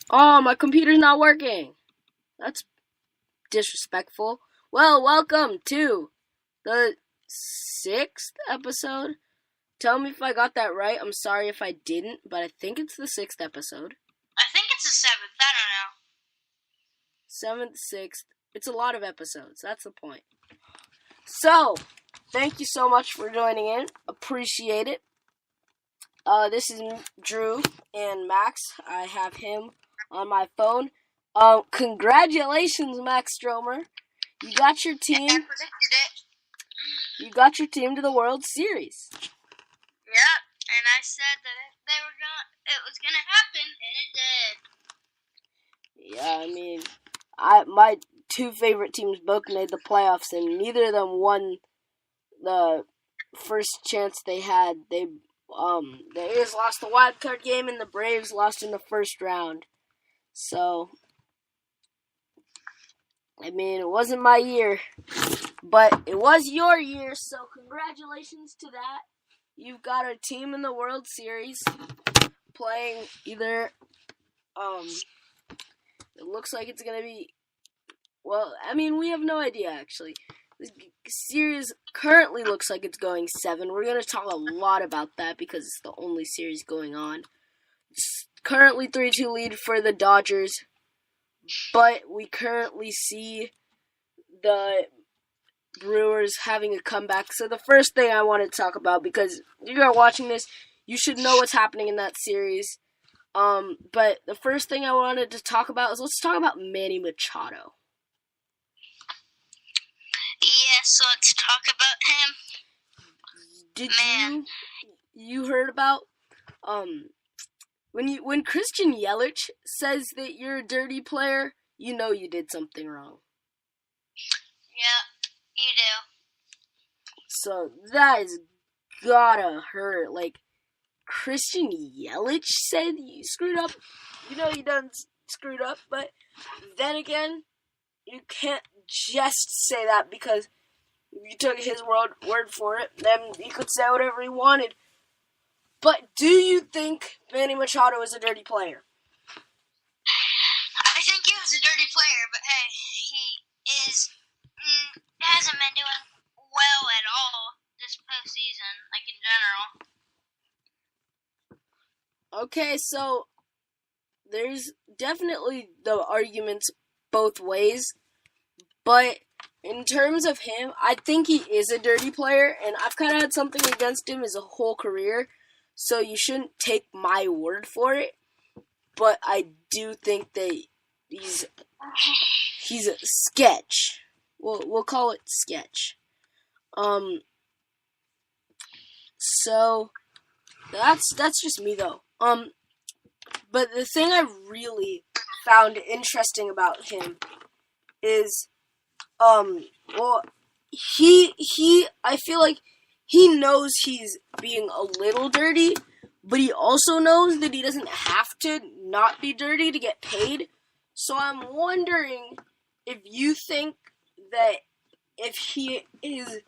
Oh, my computer's not working. That's disrespectful. Well, welcome to the sixth episode. Tell me if I got that right. I'm sorry if I didn't, but I think it's the sixth episode. I think it's the seventh. I don't know. Seventh, sixth. It's a lot of episodes. That's the point. So, thank you so much for joining in. Appreciate it. This is Drew and Max. I have him on my phone. Congratulations, Max Stromer. You got your team. I predicted it. You got your team to the World Series. Yep, and I said that it was gonna happen, and it did. Yeah, I mean, my two favorite teams both made the playoffs, and neither of them won the first chance they had. The A's lost the wild card game, and the Braves lost in the first round. So, I mean, it wasn't my year, but it was your year. So, congratulations to that. You've got a team in the World Series playing either. It looks like it's gonna be. Well, I mean, we have no idea actually. The series currently looks like it's going 7. We're going to talk a lot about that because it's the only series going on. It's currently 3-2 lead for the Dodgers, but we currently see the Brewers having a comeback. So the first thing I want to talk about, because if you are watching this, you should know what's happening in that series. But the first thing I wanted to talk about is let's talk about Manny Machado. Yes, let's talk about him. Did you heard about when Christian Yelich says that you're a dirty player, you know you did something wrong. Yeah, you do. So that is gotta hurt. Like, Christian Yelich said you screwed up. You know you done screwed up, but then again, you can't just say that because if you took his word for it, then he could say whatever he wanted. But do you think Manny Machado is a dirty player? I think he was a dirty player, but hey, he hasn't been doing well at all this postseason, like in general. Okay, so there's definitely the arguments both ways, but in terms of him, I think he is a dirty player, and I've kind of had something against him his whole career, so you shouldn't take my word for it, but I do think that he's a sketch. We'll call it sketch. So that's just me though. But the thing I really found interesting about him is, well, I feel like he knows he's being a little dirty, but he also knows that he doesn't have to not be dirty to get paid. So I'm wondering if you think that if his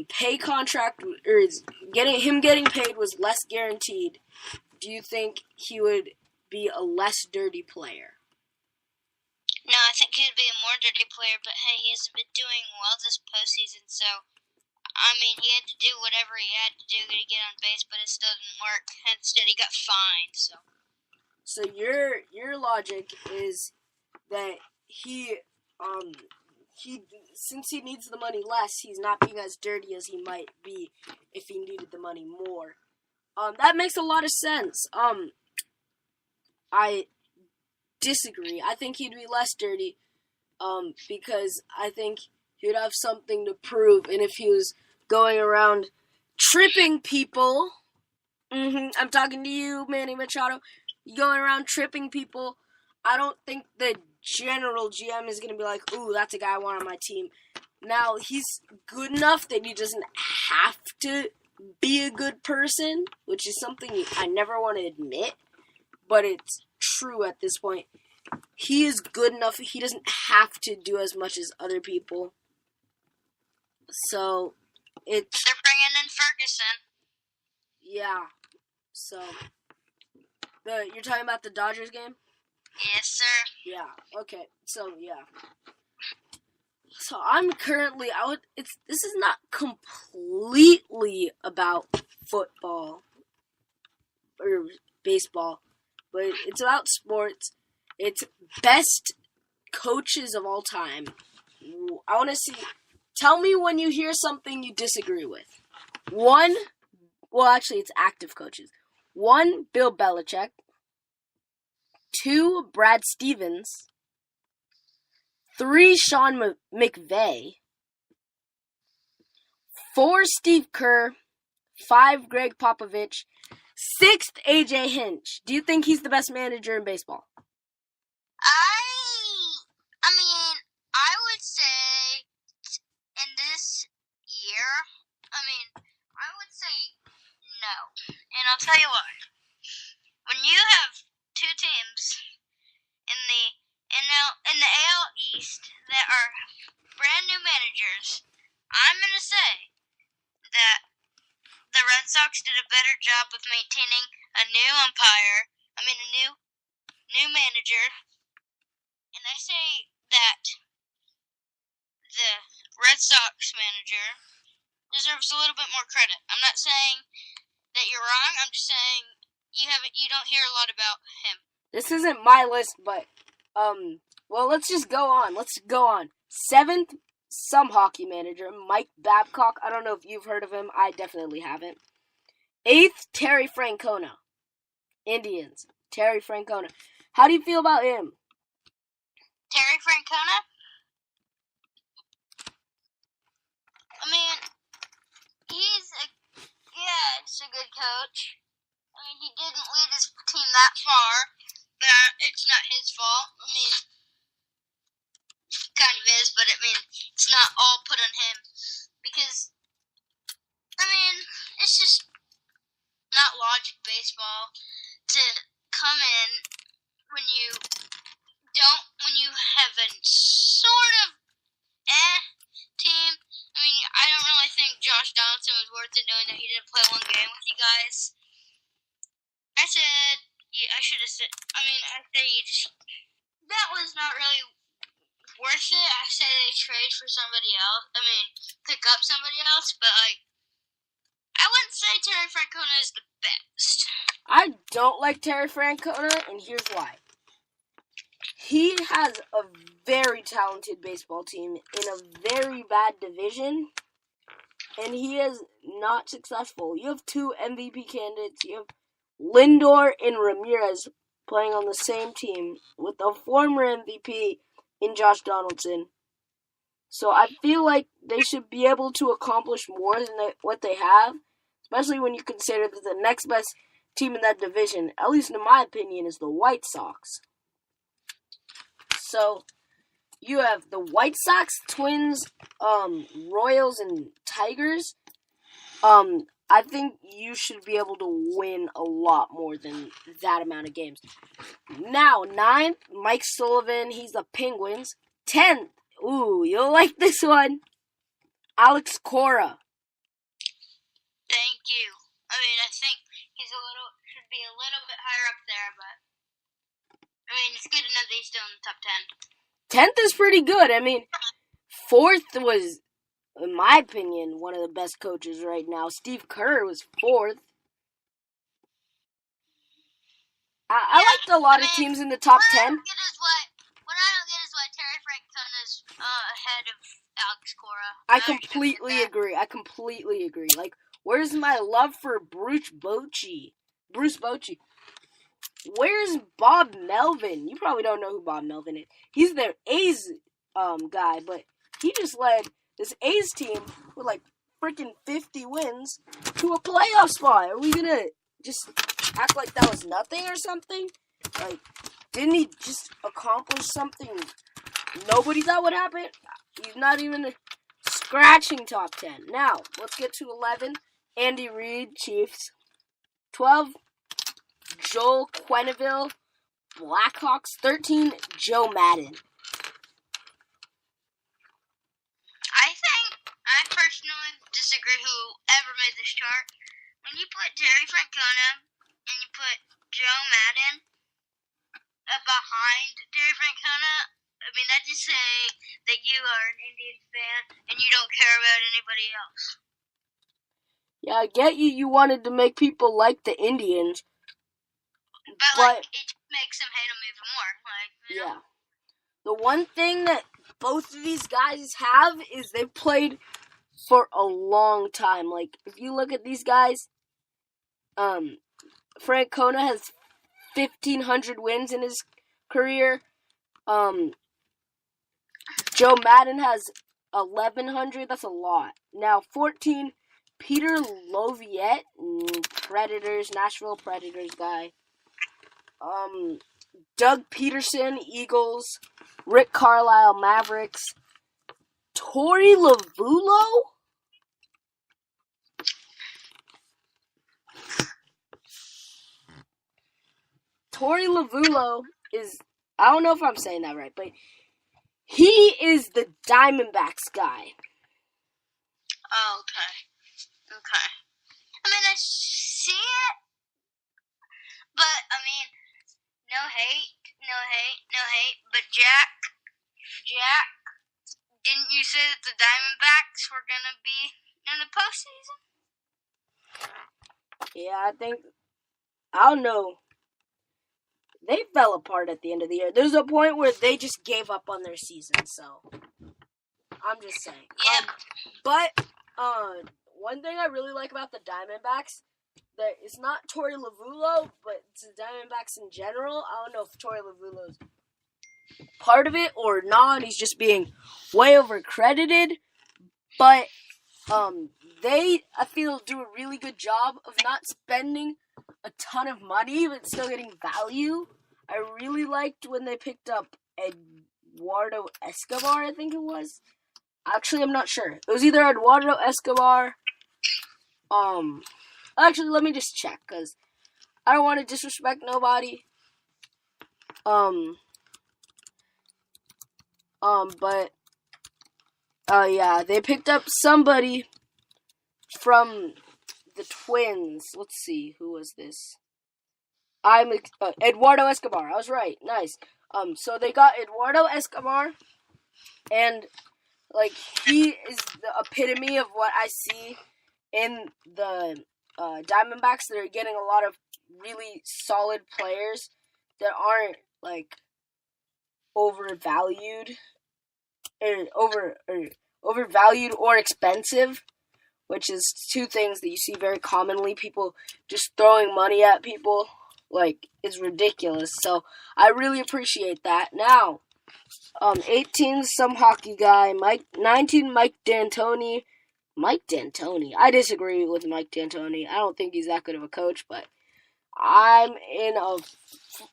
pay contract or getting paid was less guaranteed, do you think he would be a less dirty player? No, I think he'd be a more dirty player, but hey, he hasn't been doing well this postseason, so I mean, he had to do whatever he had to do to get on base, but it still didn't work. Instead, he got fined. So your logic is that he since he needs the money less, he's not being as dirty as he might be if he needed the money more. That makes a lot of sense. I disagree. I think he'd be less dirty, because I think he would have something to prove, and if he was going around tripping people, I'm talking to you, Manny Machado, going around tripping people, I don't think the general GM is going to be like, ooh, that's a guy I want on my team. Now, he's good enough that he doesn't have to be a good person, which is something I never want to admit, but it's true at this point. He is good enough, he doesn't have to do as much as other people. So, They're bringing in Ferguson. Yeah. So, You're talking about the Dodgers game? Yes, sir. Yeah. Okay. So yeah. So I'm currently out. This is not completely about football or baseball, but it's about sports. It's best coaches of all time. I want to see. Tell me when you hear something you disagree with. One, well, actually, it's active coaches. 1, Bill Belichick. 2, Brad Stevens. 3, Sean McVay. 4, Steve Kerr. 5, Greg Popovich. 6th, AJ Hinch. Do you think he's the best manager in baseball? I mean, I would say in this year, I would say no. And I'll tell you why. When you have two teams in the AL East that are brand new managers, I'm going to say that the Red Sox did a better job of maintaining a new new manager. And I say that the Red Sox manager deserves a little bit more credit. I'm not saying that you're wrong. I'm just saying you don't hear a lot about him. This isn't my list, but well, let's just go on. Let's go on. 7th, some hockey manager, Mike Babcock. I don't know if you've heard of him. I definitely haven't. 8th, Terry Francona. Indians. Terry Francona. How do you feel about him? Terry Francona? I mean, he's a good coach. I mean, he didn't lead his team that far, but it's not his fault. I mean, kind of is, but it's not all put on him. Because, it's just not logic baseball to come in when you have a sort of team. I don't really think Josh Donaldson was worth it, knowing that he didn't play one game with you guys. I say that was not really worth it. I say they trade for somebody else. Pick up somebody else, but I wouldn't say Terry Francona is the best. I don't like Terry Francona, and here's why. He has a very talented baseball team in a very bad division, and he is not successful. You have 2 MVP candidates. You have Lindor and Ramirez playing on the same team with a former MVP in Josh Donaldson. So I feel like they should be able to accomplish more than what they have, especially when you consider that the next best team in that division, at least in my opinion, is the White Sox. So you have the White Sox, Twins, Royals, and Tigers. I think you should be able to win a lot more than that amount of games. Now, 9th, Mike Sullivan. He's the Penguins. 10th, ooh, you'll like this one, Alex Cora. Thank you. I think should be a little bit higher up there, but it's good enough that he's still in the top 10. 10th is pretty good. 4th was, in my opinion, one of the best coaches right now. Steve Kerr was 4th. I liked a lot of teams in the top 10. What I don't get is why Terry Francona's ahead of Alex Cora. I completely agree. Like, where's my love for Bruce Bochy? Where's Bob Melvin? You probably don't know who Bob Melvin is. He's their A's guy, but he just led this A's team with like freaking 50 wins to a playoff spot. Are we gonna just act like that was nothing or something? Like, didn't he just accomplish something nobody thought would happen? He's not even scratching top 10. Now, let's get to 11. Andy Reid, Chiefs. 12, Joel Quenneville, Blackhawks. 13, Joe Madden. I personally disagree whoever made this chart. When you put Terry Francona and you put Joe Madden behind Terry Francona, I mean, that just say that you are an Indians fan and you don't care about anybody else. Yeah, I get you. You wanted to make people like the Indians. But it makes them hate them even more. Yeah. The one thing that both of these guys have is they've played for a long time. Like, if you look at these guys, Francona has 1,500 wins in his career. Joe Madden has 1,100. That's a lot. Now, 14, Peter Loviette, Predators, Nashville Predators guy. Doug Peterson, Eagles. Rick Carlisle, Mavericks. Torey Lovullo? Torey Lovullo is, I don't know if I'm saying that right, but he is the Diamondbacks guy. Oh, okay. Okay. I mean, I see it, but, I mean, no hate, but Jack, didn't you say that the Diamondbacks were going to be in the postseason? Yeah, I don't know. They fell apart at the end of the year. There's a point where they just gave up on their season, so I'm just saying. Yeah. But one thing I really like about the Diamondbacks, that it's not Torey Lovullo, but it's the Diamondbacks in general. I don't know if Torey Lovullo's part of it or not. He's just being way overcredited. But they, I feel, do a really good job of not spending a ton of money, but still getting value. I really liked when they picked up Eduardo Escobar, I think it was. Actually, I'm not sure. It was either Eduardo Escobar. Actually, let me just check, because I don't want to disrespect nobody. But, yeah, they picked up somebody from the Twins. Let's see, who was this? Eduardo Escobar. I was right. Nice. So they got Eduardo Escobar, and like he is the epitome of what I see in the Diamondbacks. They're getting a lot of really solid players that aren't like overvalued or expensive, which is two things that you see very commonly. People just throwing money at people, like, is ridiculous. So I really appreciate that. Now, 18, some hockey guy. 19, Mike D'Antoni. Mike D'Antoni. I disagree with Mike D'Antoni. I don't think he's that good of a coach, but I'm in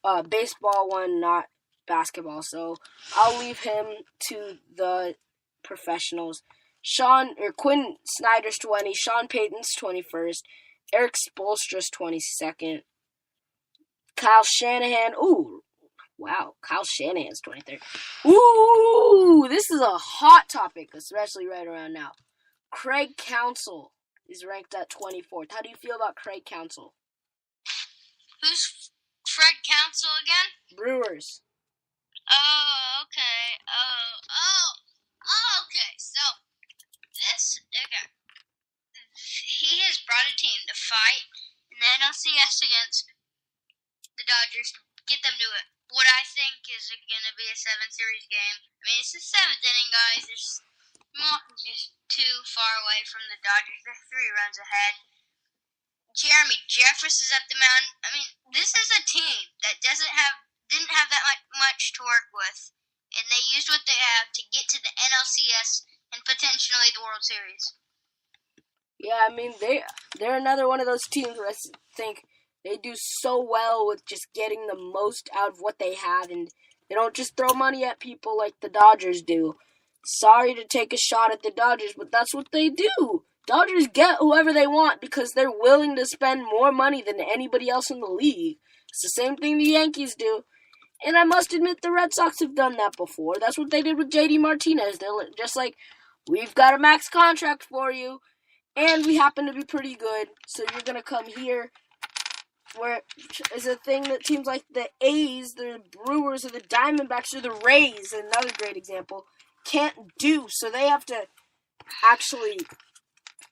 a baseball one, not basketball, so I'll leave him to the professionals. Quinn Snyder's 20, Sean Payton's 21st, Eric Spoelstra's 22nd, Kyle Shanahan, Kyle Shanahan's 23rd. Ooh, this is a hot topic, especially right around now. Craig Counsell is ranked at 24th. How do you feel about Craig Counsell? Who's Craig Counsell again? Brewers. Oh, okay. Okay. So, he has brought a team to fight in the NLCS against the Dodgers to get them to what I think is going to be a 7-series game. I mean, it's the 7th inning, guys. Milwaukee's just too far away from the Dodgers. They're 3 runs ahead. Jeremy Jeffress is up the mound. I mean, this is a team that didn't have that much to work with, and they used what they have to get to the NLCS and potentially the World Series. Yeah, I mean, they're another one of those teams where I think they do so well with just getting the most out of what they have, and they don't just throw money at people like the Dodgers do. Sorry to take a shot at the Dodgers, but that's what they do. Dodgers get whoever they want because they're willing to spend more money than anybody else in the league. It's the same thing the Yankees do. And I must admit the Red Sox have done that before. That's what they did with JD Martinez. They're just like, we've got a max contract for you, and we happen to be pretty good, so you're going to come here where is a thing that teams like the A's, the Brewers, or the Diamondbacks, or the Rays, another great example, can't do. So they have to actually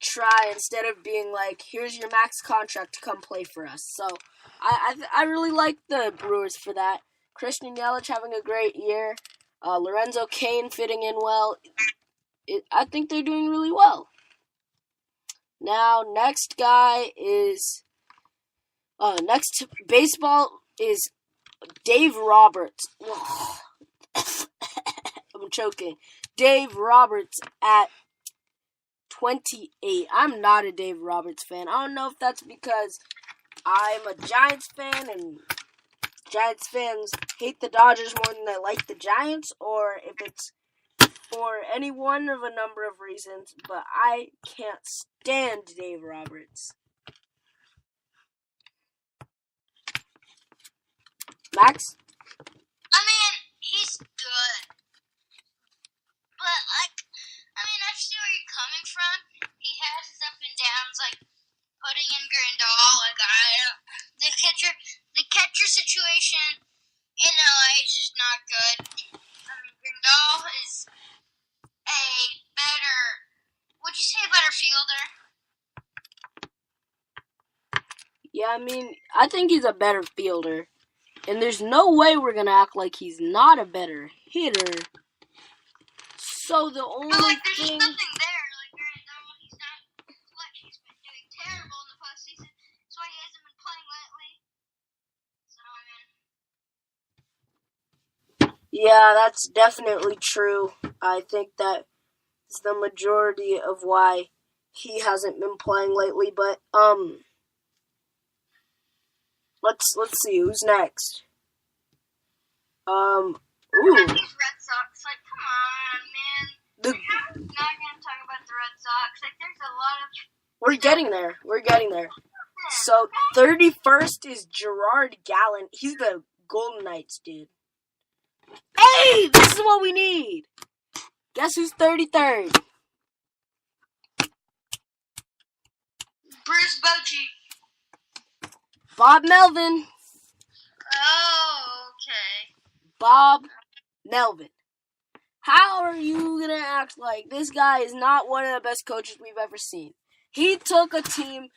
try instead of being like, here's your max contract to come play for us. So I really like the Brewers for that. Christian Yelich having a great year. Lorenzo Cain fitting in well. I think they're doing really well. Now, next guy is... next baseball is Dave Roberts. I'm choking. Dave Roberts at 28. I'm not a Dave Roberts fan. I don't know if that's because I'm a Giants fan and Giants fans hate the Dodgers more than they like the Giants, or if it's for any one of a number of reasons, but I can't stand Dave Roberts. Max? I mean, he's good. But, I see where you're coming from. He has his up and downs, like putting in Grandal. The catcher situation in LA is just not good. I mean, Grandal is a better, would you say a better fielder? Yeah, I mean, I think he's a better fielder. And there's no way we're going to act like he's not a better hitter. So the only there's thing... just nothing there. Like, Grandal, he's not clutch. He's been doing terrible in the postseason. That's why he hasn't been playing lately. So, I mean... Yeah, that's definitely true. I think that's the majority of why he hasn't been playing lately. But, let's see, who's next? Ooh. These Red Sox, like, come on, man. How are we not going to talk about the Red Sox? Like, there's a lot of... We're getting there. So, 31st is Gerard Gallant. He's the Golden Knights, dude. Hey, this is what we need. Guess who's 33rd? Bruce Bochy. Bob Melvin. Oh, okay. Bob Melvin. How are you going to act like this guy is not one of the best coaches we've ever seen? He took a team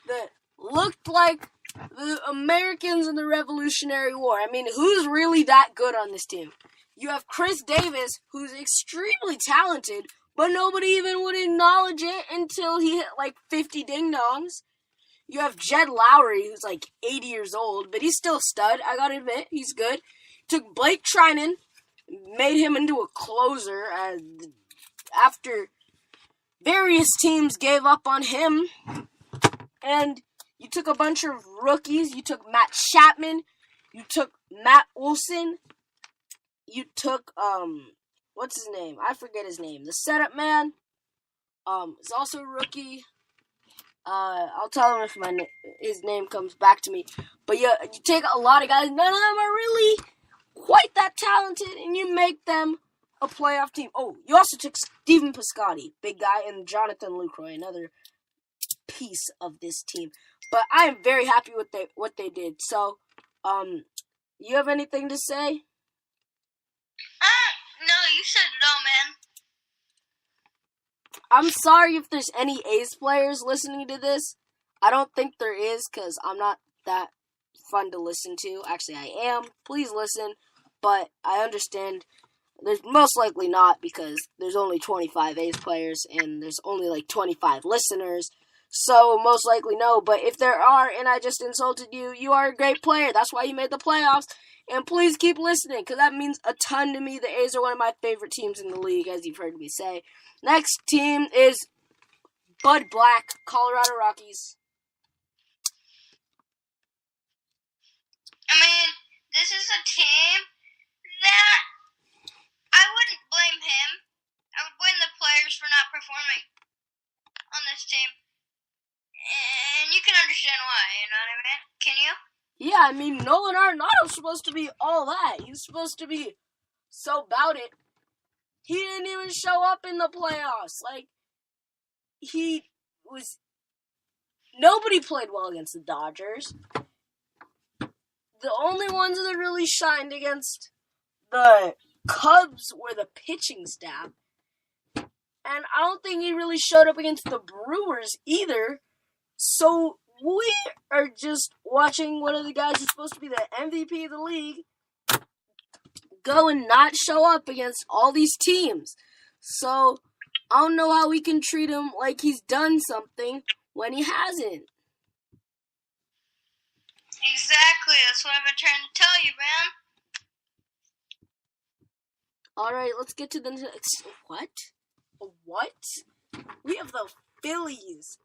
that looked like the Americans in the Revolutionary War. I mean, who's really that good on this team? You have Chris Davis, who's extremely talented, but nobody even would acknowledge it until he hit like 50 ding-dongs. You have Jed Lowry, who's like 80 years old, but he's still a stud. I gotta admit, he's good. Took Blake Trinan, made him into a closer after various teams gave up on him. And you took a bunch of rookies. You took Matt Chapman. You took Matt Olson. You took, what's his name? I forget his name. The setup man. Is also a rookie. I'll tell him if his name comes back to me. But yeah, you take a lot of guys. None of them are really quite that talented, and you make them a playoff team. Oh, you also took Stephen Piscotty, big guy, and Jonathan Lucroy, another piece of this team. But I am very happy with what they did. So, you have anything to say? No, you said it all, man. I'm sorry if there's any A's players listening to this. I don't think there is, because I'm not that fun to listen to. Actually, I am. Please listen. But I understand there's most likely not, because there's only 25 A's players, and there's only like 25 listeners. So, most likely no. But if there are, and I just insulted you, you are a great player. That's why you made the playoffs. And please keep listening, because that means a ton to me. The A's are one of my favorite teams in the league, as you've heard me say. Next team is Bud Black, Colorado Rockies. I mean, this is a team that I wouldn't blame him. I would blame the players for not performing on this team. And you can understand why, you know what I mean? Can you? Yeah, I mean, Nolan Arenado's supposed to be all that. He's supposed to be so about it. He didn't even show up in the playoffs. Like, nobody played well against the Dodgers. the only ones that really shined against the Cubs were the pitching staff. And I don't think he really showed up against the Brewers either. So we are just watching one of the guys who's supposed to be the MVP of the league go and not show up against all these teams. So I don't know how we can treat him like he's done something when he hasn't. Exactly, that's what I've been trying to tell you, man. Alright, let's get to the next. What? We have the Phillies.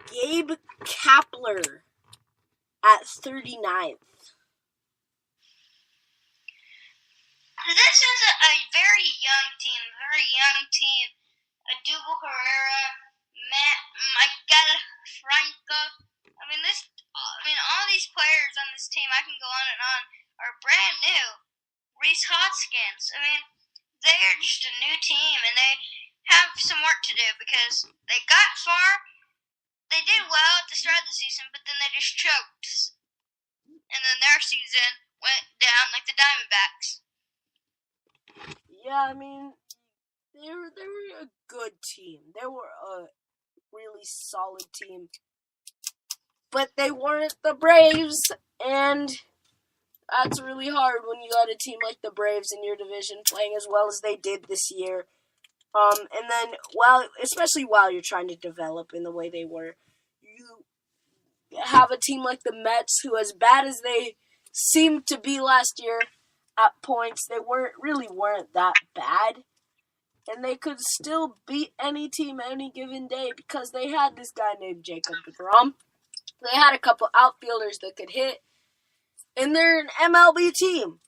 Gabe Kapler at 39th. This is a very young team. Dougal Herrera, Michael Franco. All these players on this team, I can go on and on, are brand new. Rhys Hoskins. They are just a new team, and they have some work to do because they got far. They did well at the start of the season, but then they just choked. And then their season went down like the Diamondbacks. Yeah, they were a good team. They were a really solid team. But they weren't the Braves, and that's really hard when you got a team like the Braves in your division playing as well as they did this year. And then, especially while you're trying to develop in the way they were, you have a team like the Mets who, as bad as they seemed to be last year at points, they weren't that bad. And they could still beat any team any given day because they had this guy named Jacob deGrom. They had a couple outfielders that could hit. And they're an MLB team.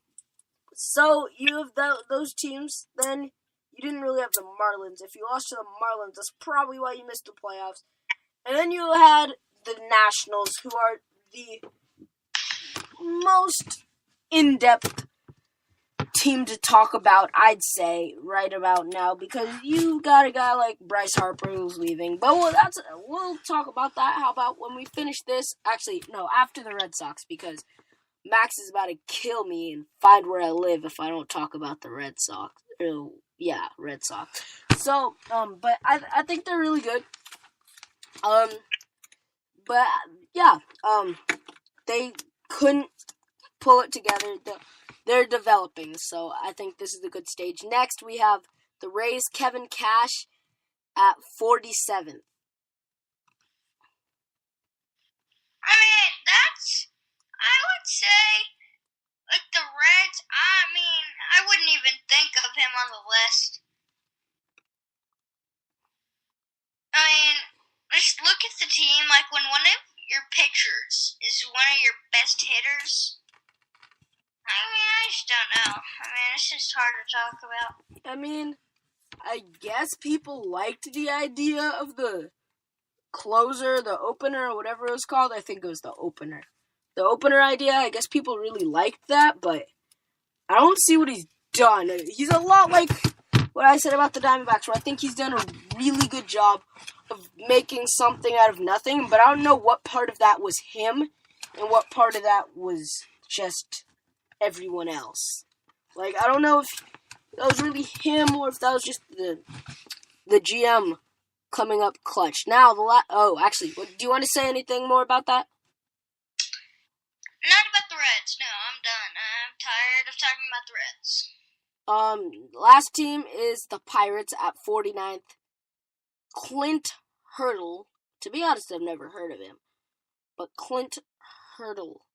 So you have those teams, then you didn't really have the Marlins. If you lost to the Marlins, that's probably why you missed the playoffs. And then you had the Nationals, who are the most in-depth team to talk about, I'd say, right about now, because you got a guy like Bryce Harper who's leaving. But we'll talk about that. How about when we finish this? Actually, no, after the Red Sox, because Max is about to kill me and find where I live if I don't talk about the Red Sox. Yeah, Red Sox. So, but I think they're really good. But yeah, they couldn't pull it together. They're developing, so I think this is a good stage. Next, we have the Rays' Kevin Cash at 47th. I would say, like the Reds, I wouldn't even think of him on the list. Just look at the team, like when one of your pitchers is one of your best hitters. I just don't know. It's just hard to talk about. I guess people liked the idea of the closer, the opener, or whatever it was called. I think it was the opener. The opener idea, I guess people really liked that, but I don't see what he's done. He's a lot like what I said about the Diamondbacks, where I think he's done a really good job of making something out of nothing, but I don't know what part of that was him and what part of that was just everyone else. Like, I don't know if that was really him or if that was just the GM coming up clutch. Now, actually, do you want to say anything more about that? Not about the Reds. No, I'm done. I'm tired of talking about the Reds. Last team is the Pirates at 49th. Clint Hurdle. To be honest, I've never heard of him. But Clint Hurdle.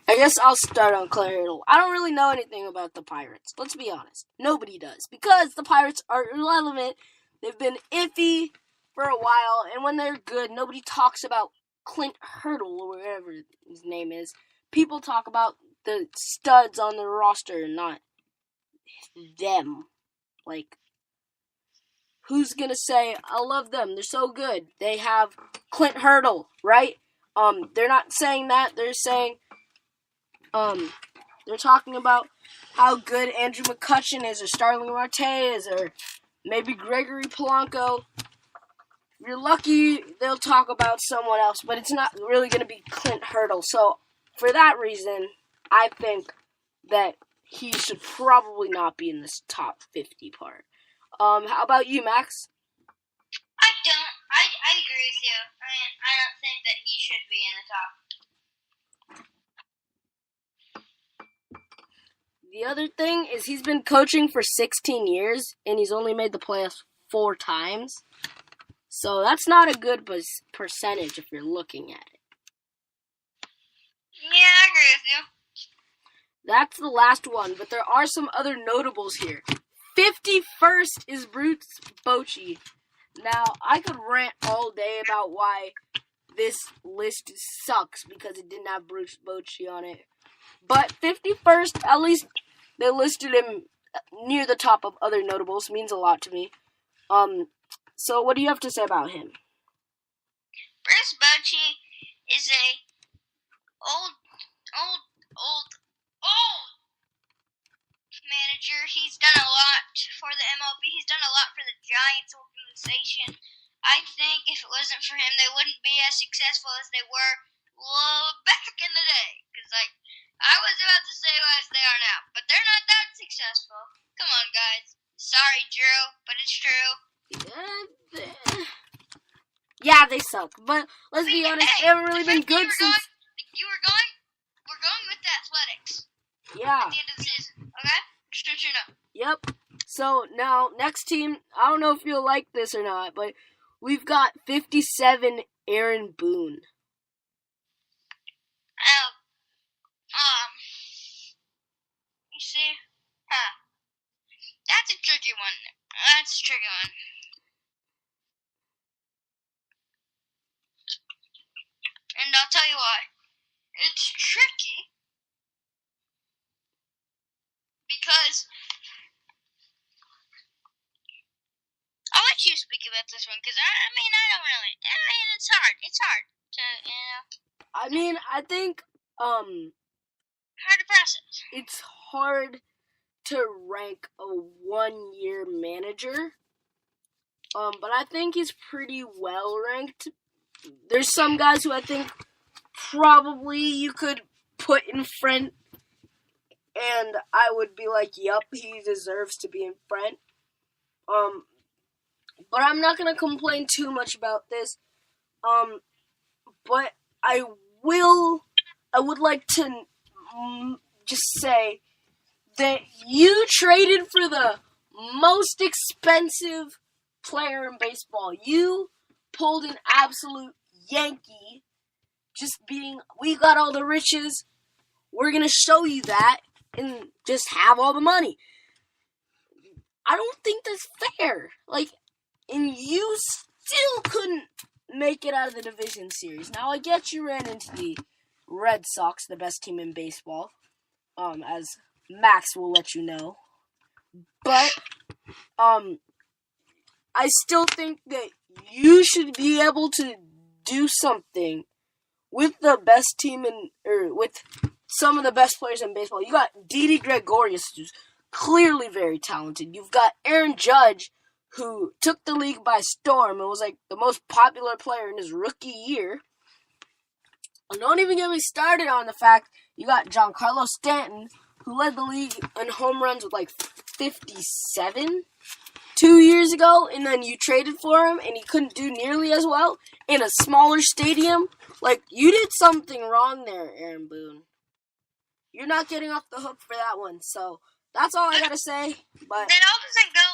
I guess I'll start on Clint Hurdle. I don't really know anything about the Pirates. Let's be honest. Nobody does. Because the Pirates are irrelevant. They've been iffy for a while. And when they're good, nobody talks about Clint Hurdle or whatever his name is. People talk about the studs on the roster and not them. Like, who's gonna say, I love them, they're so good. They have Clint Hurdle, right? They're not saying that. They're They're talking about how good Andrew McCutchen is, or Starling Marte is, or maybe Gregory Polanco. If you're lucky, they'll talk about someone else, but it's not really going to be Clint Hurdle. So, for that reason, I think that he should probably not be in this top 50 part. How about you, Max? I don't. I agree with you. I mean, I don't think that he should be in the top. The other thing is he's been coaching for 16 years, and he's only made the playoffs 4 times. So that's not a good percentage if you're looking at it. Yeah, I agree with you. That's the last one, but there are some other notables here. 51st is Bruce Bochy. Now, I could rant all day about why this list sucks because it didn't have Bruce Bochy on it. But 51st, at least they listed him near the top of other notables. Means a lot to me. So what do you have to say about him? Bruce Bochy is a old manager. He's done a lot for the MLB. He's done a lot for the Giants organization. I think if it wasn't for him, they wouldn't be as successful as they were back in the day. Because, I was about to say as they are now, but they're not that successful. Come on, guys. Sorry, Drew, but it's true. Yeah, they suck. But let's be honest, they haven't really been good since. We're going with the Athletics. Yeah. At the end of the season, okay? Just so you know. Yep. So now, next team, I don't know if you'll like this or not, but we've got 57 Aaron Boone. You see? That's a tricky one. And I'll tell you why. It's tricky because I'll let you speak about this one because I mean, it's hard. It's hard to, I mean, I think, hard to process. It's hard to rank a 1-year manager. But I think he's pretty well ranked. There's some guys who I think probably you could put in front, and I would be like, yup, he deserves to be in front. But I'm not gonna complain too much about this. But I would like to just say that you traded for the most expensive player in baseball. You pulled an absolute Yankee, just being, we got all the riches, we're going to show you that, and just have all the money. I don't think that's fair. And you still couldn't make it out of the division series. Now, I get you ran into the Red Sox, the best team in baseball, as Max will let you know. But, I still think that you should be able to do something with the best team with some of the best players in baseball. You got Didi Gregorius, who's clearly very talented. You've got Aaron Judge, who took the league by storm and was the most popular player in his rookie year. And don't even get me started on the fact you got Giancarlo Stanton, who led the league in home runs with 57 2 years ago, and then you traded for him and he couldn't do nearly as well in a smaller stadium. You did something wrong there, Aaron Boone. You're not getting off the hook for that one. So that's all I gotta say. But that all shouldn't go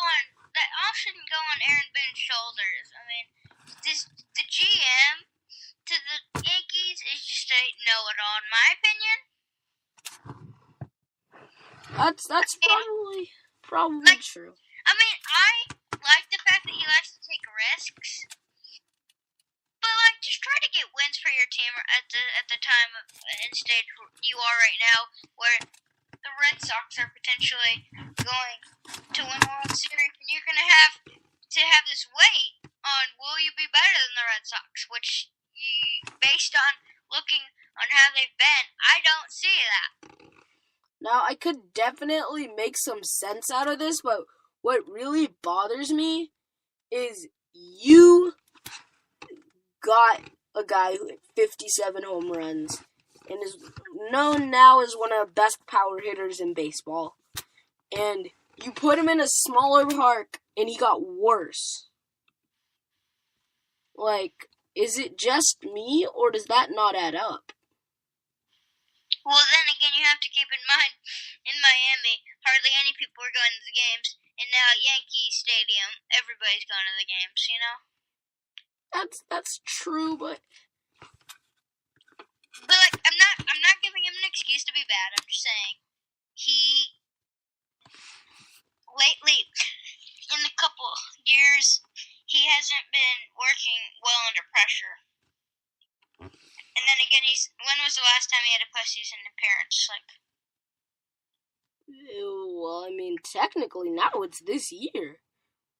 on Aaron Boone's shoulders. I mean, the GM to the Yankees is just a know-it-all, in my opinion. That's probably true. I mean, I like the fact that he likes to take risks, but just try to get wins for your team at the time and stage you are right now, where the Red Sox are potentially going to win a World Series, and you're going to have this weight on will you be better than the Red Sox, which based on looking on how they've been, I don't see that. Now, I could definitely make some sense out of this, but what really bothers me is you got a guy who hit 57 home runs and is known now as one of the best power hitters in baseball. And you put him in a smaller park and he got worse. Like, is it just me or does that not add up? Well, then again, you have to keep in mind, in Miami, hardly any people are going to the games, and now at Yankee Stadium, everybody's going to the games, you know? That's true, but like, I'm not giving him an excuse to be bad. I'm just saying, he, lately, in a couple years, he hasn't been working well under pressure. And then again, when was the last time he had a postseason appearance? well, I mean, technically now it's this year,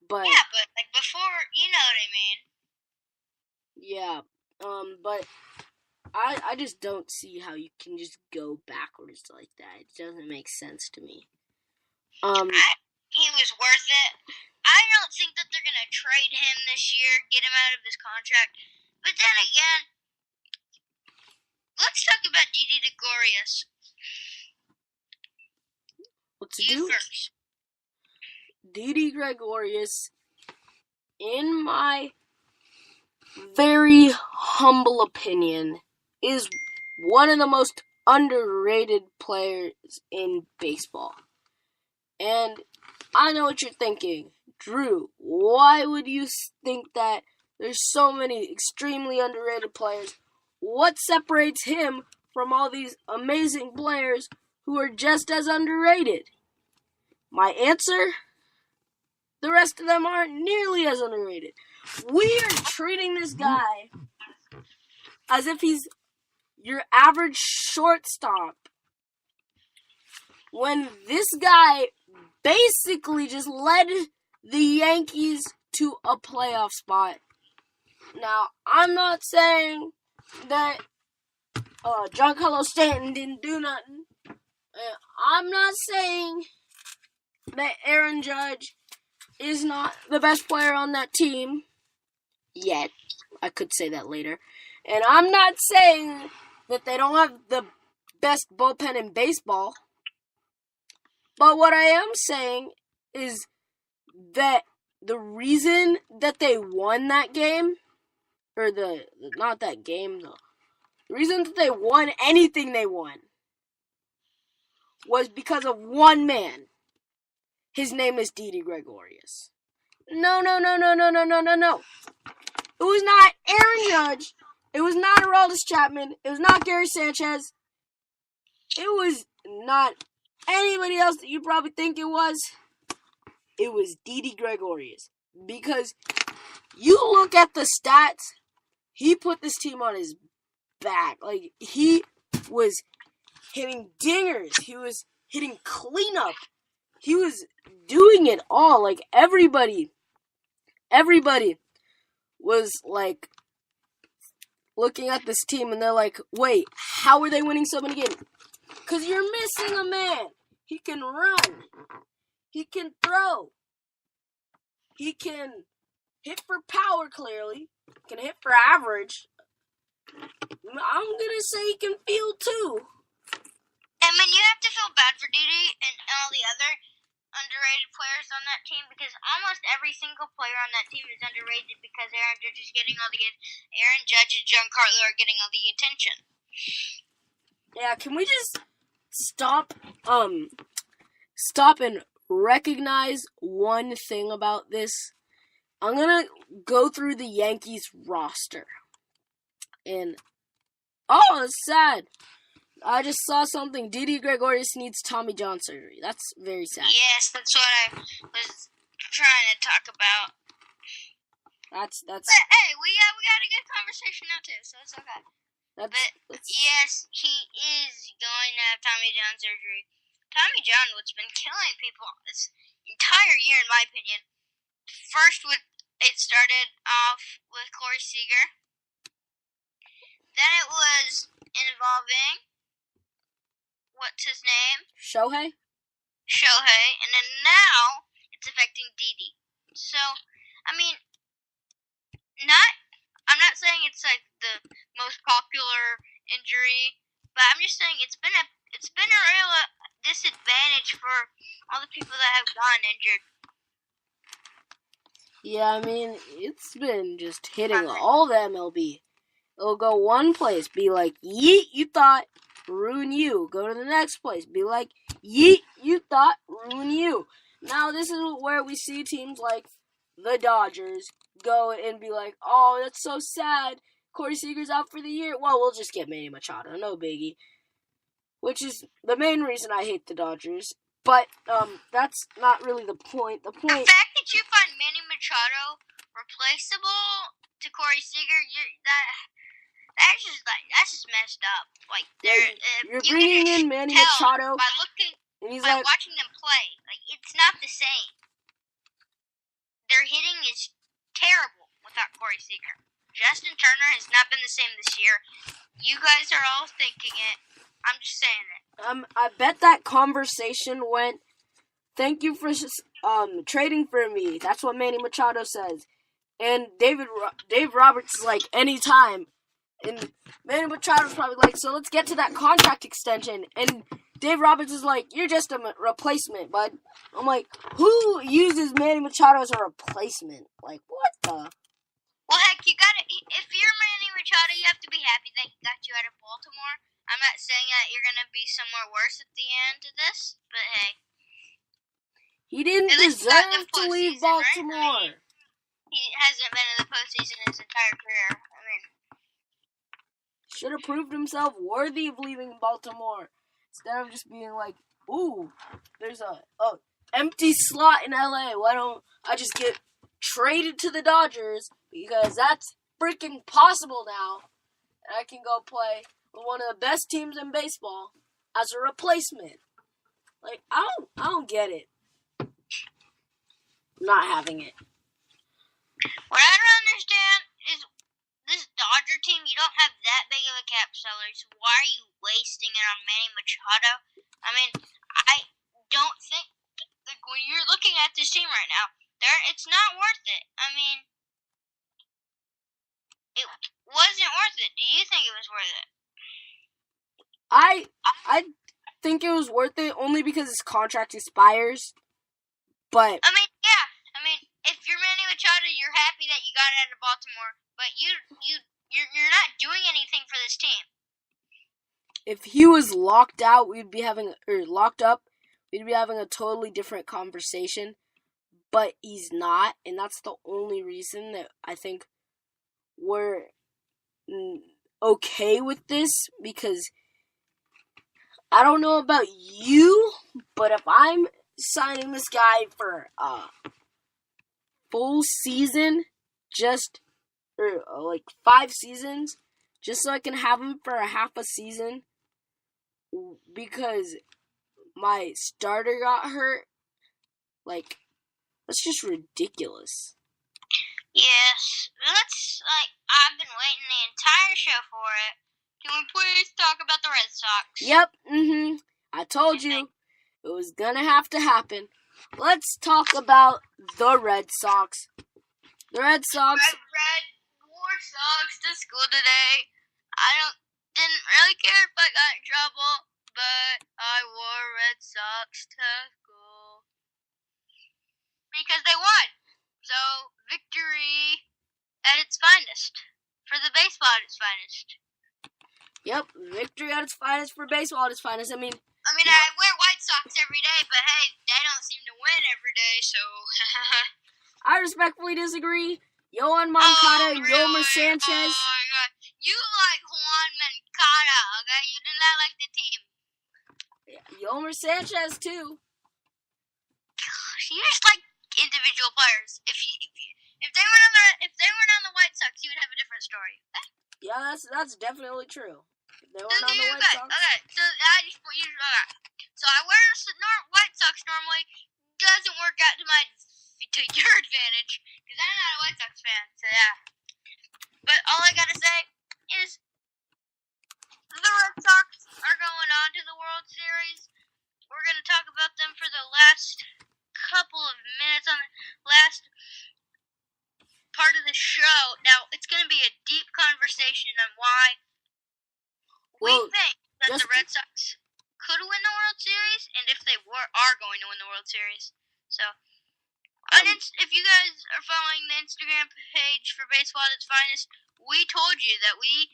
but yeah, but like before, you know what I mean? Yeah, but I just don't see how you can just go backwards like that. It doesn't make sense to me. He was worth it. I don't think that they're gonna trade him this year, get him out of his contract. But then again, let's talk about Didi Gregorius. Let's You do it. first. Didi Gregorius, in my very humble opinion, is one of the most underrated players in baseball. And I know what you're thinking. Drew, why would you think that there's so many extremely underrated players? What separates him from all these amazing players who are just as underrated? My answer? The rest of them aren't nearly as underrated. We are treating this guy as if he's your average shortstop, when this guy basically just led the Yankees to a playoff spot. Now, I'm not saying that Giancarlo Stanton didn't do nothing. I'm not saying that Aaron Judge is not the best player on that team yet. I could say that later. And I'm not saying that they don't have the best bullpen in baseball. But what I am saying is that the reason that they won that game, or not that game though, the reason that they won anything they won was because of one man. His name is Didi Gregorius. No. It was not Aaron Judge. It was not Aroldis Chapman. It was not Gary Sanchez. It was not anybody else that you probably think it was. It was Didi Gregorius. Because you look at the stats, he put this team on his back. Like, he was hitting dingers. He was hitting cleanup. He was doing it all. Like, everybody was, like, looking at this team and they're like, wait, how are they winning so many games? Because you're missing a man. He can run. He can throw. He can hit for power, clearly. Can hit for average. I'm going to say he can field, too. I mean, you have to feel bad for Didi and all the other underrated players on that team, because almost every single player on that team is underrated because Aaron Judge is getting all the Aaron Judge and Giancarlo are getting all the attention. Yeah, can we just stop and recognize one thing about this? I'm gonna go through the Yankees roster, and it's sad. I just saw something. Didi Gregorius needs Tommy John surgery. That's very sad. Yes, that's what I was trying to talk about. That's. But hey, we got a good conversation now too, so it's okay. Yes, he is going to have Tommy John surgery. Tommy John, what's been killing people this entire year, in my opinion. First, it started off with Corey Seager. Then it was involving what's his name? Shohei? Shohei, and then now it's affecting Didi. So, I mean, I'm not saying it's like the most popular injury, but I'm just saying it's been a real disadvantage for all the people that have gotten injured. Yeah, I mean, it's been just hitting all the MLB. It'll go one place, be like, yeet, you thought, ruin you. Go to the next place, be like, yeet, you thought, ruin you. Now, this is where we see teams like the Dodgers go and be like, oh, that's so sad. Corey Seager's out for the year. Well, we'll just get Manny Machado, no biggie. Which is the main reason I hate the Dodgers. But that's not really the point. The fact that you find Manny Machado replaceable to Corey Seager, that's just messed up. Like you're bringing in Manny Machado by watching them play. Like, it's not the same. Their hitting is terrible without Corey Seager. Justin Turner has not been the same this year. You guys are all thinking it. I'm just saying it. I bet that conversation went, thank you for trading for me. That's what Manny Machado says. And Dave Roberts is like, anytime. And Manny Machado's probably like, so let's get to that contract extension. And Dave Roberts is like, you're just a replacement, bud. I'm like, who uses Manny Machado as a replacement? Like, what the? Well, heck, if you're Manny Machado, you have to be happy that he got you out of Baltimore. I'm not saying that you're going to be somewhere worse at the end of this, but hey. He didn't deserve to leave Baltimore. Right? I mean, he hasn't been in the postseason his entire career. I mean, should have proved himself worthy of leaving Baltimore instead of just being like, ooh, there's a empty slot in LA. Why don't I just get traded to the Dodgers, because that's freaking possible now, and I can go play with one of the best teams in baseball as a replacement. Like, I don't get it. I'm not having it. What I don't understand is this Dodger team, you don't have that big of a cap salary, so why are you wasting it on Manny Machado? I mean, I don't think, like, when you're looking at this team right now, it's not worth it. I mean, it wasn't worth it. Do you think it was worth it? I think it was worth it only because his contract expires. But I mean, yeah. I mean, if you're Manny Machado, you're happy that you got out of Baltimore, but you're not doing anything for this team. If he was locked up, we'd be having a totally different conversation. But he's not, and that's the only reason that I think we're okay with this, because I don't know about you, but if I'm signing this guy for a full season, like 5 seasons, just so I can have him for a half a season, because my starter got hurt, like, that's just ridiculous. Yes, I've been waiting the entire show for it. Can we please talk about the Red Sox? Yep, I told you it was gonna have to happen. Let's talk about the Red Sox. The Red Sox. Red wore socks to school today. Didn't really care if I got in trouble, but I wore Red Sox to school. Because they won. So, victory at its finest. For the baseball at its finest. Yep, victory at its finest for baseball at its finest. I mean, I wear White Sox every day, but hey, they don't seem to win every day, so... I respectfully disagree. Yoan Moncada and Yolmer Sanchez. Oh my god. You like Juan Moncada, okay? You do not like the team. Yeah, Yolmer Sanchez, too. You just like individual players. If they weren't on the White Sox, you would have a different story. Okay? Yeah, that's definitely true. If they weren't on the White Sox. Okay, so I wear White Sox normally. Doesn't work out to your advantage because I'm not a White Sox fan. So yeah. But all I gotta say is the Red Sox are going on to the World Series. We're going to talk about them for the last couple of minutes on the last part of the show. Now, it's going to be a deep conversation on why we think that the Red Sox could win the World Series and if they are going to win the World Series. So, if you guys are following the Instagram page for Baseball at its Finest, we told you that we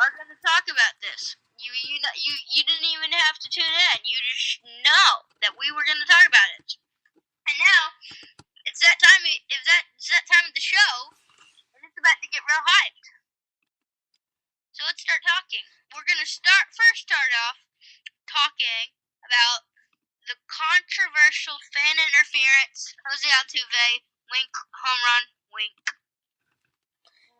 are going to talk about this. You didn't even have to tune in. You just know that we were going to talk about it. And now it's that time. It's that time of the show, and it's about to get real hyped. So let's start talking. We're going to start off talking about the controversial fan interference, Jose Altuve, wink, home run, wink.